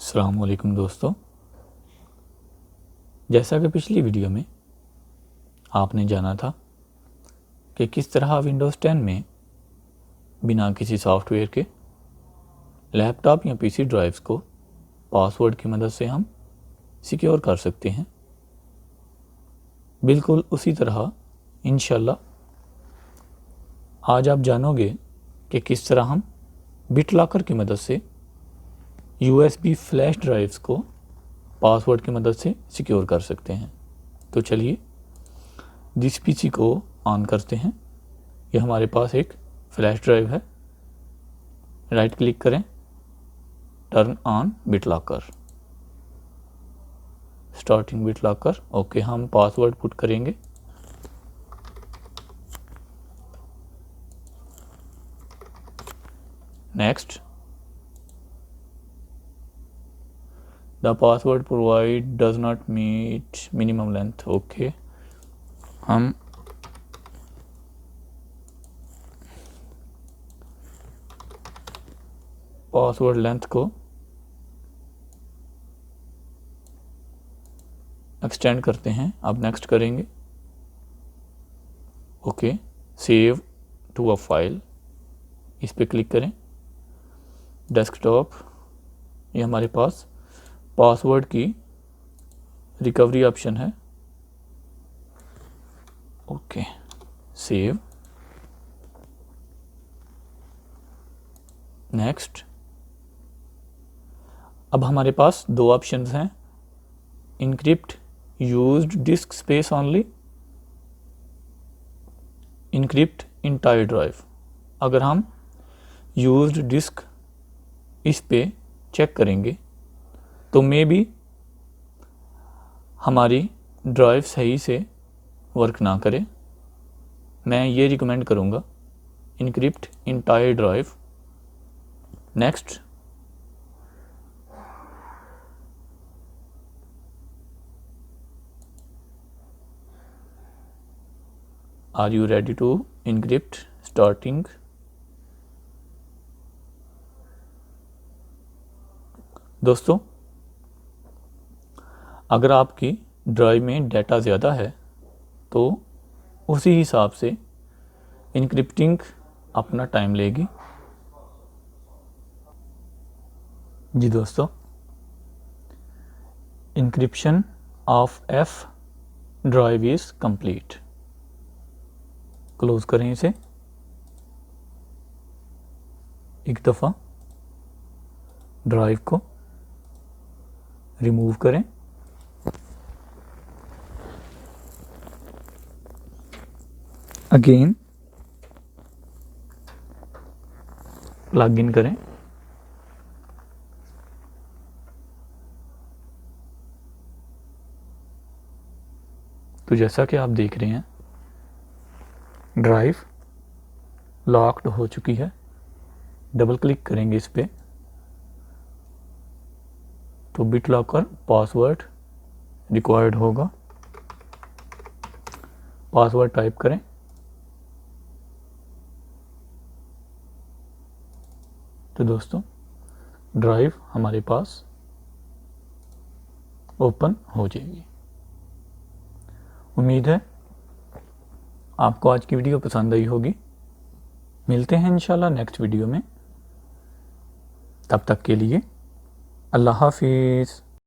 अस्सलाम वालेकुम दोस्तों, जैसा कि पिछली वीडियो में आपने जाना था कि किस तरह विंडोज़ 10 में बिना किसी सॉफ्टवेयर के लैपटॉप या पीसी ड्राइव्स को पासवर्ड की मदद से हम सिक्योर कर सकते हैं। बिल्कुल उसी तरह इंशाल्लाह आज आप जानोगे कि किस तरह हम बिटलॉकर की मदद से USB फ्लैश ड्राइव्स को पासवर्ड की मदद से सिक्योर कर सकते हैं। तो चलिए जिस पीसी को ऑन करते हैं, ये हमारे पास एक फ्लैश ड्राइव है। राइट क्लिक करें, turn on BitLocker, starting BitLocker. Okay, हम पासवर्ड पुट करेंगे। Next, the password provide does not meet minimum length. Okay, हम पासवर्ड लेंथ को एक्सटेंड करते हैं। अब नेक्स्ट करेंगे। Okay, save to a file, इस पे क्लिक करें। डेस्कटॉप, ये हमारे पास पासवर्ड की रिकवरी ऑप्शन है। Okay, save. नेक्स्ट, अब हमारे पास दो ऑप्शंस हैं, encrypt used disc space only, encrypt entire drive. अगर हम यूज्ड डिस्क इस पे चेक करेंगे तो मे बी हमारी ड्राइव सही से वर्क ना करे। मैं ये रिकमेंड करूँगा encrypt entire drive. Next, are you ready to encrypt, starting. दोस्तों, अगर आपकी ड्राइव में डाटा ज़्यादा है तो उसी हिसाब से इनक्रिप्टिंग अपना टाइम लेगी। जी दोस्तों, encryption of F drive is complete. Close करें इसे एक दफ़ा, ड्राइव को रिमूव करें। अगेन प्लग इन करें। तो जैसा कि आप देख रहे हैं, ड्राइव लॉक्ड हो चुकी है। डबल क्लिक करेंगे इस पे तो बिटलॉकर पासवर्ड रिक्वायर्ड होगा। पासवर्ड टाइप करें। तो दोस्तों, ड्राइव हमारे पास ओपन हो जाएगी। उम्मीद है आपको आज की वीडियो पसंद आई होगी। मिलते हैं इंशाल्लाह नेक्स्ट वीडियो में। तब तक के लिए अल्लाह हाफिज़।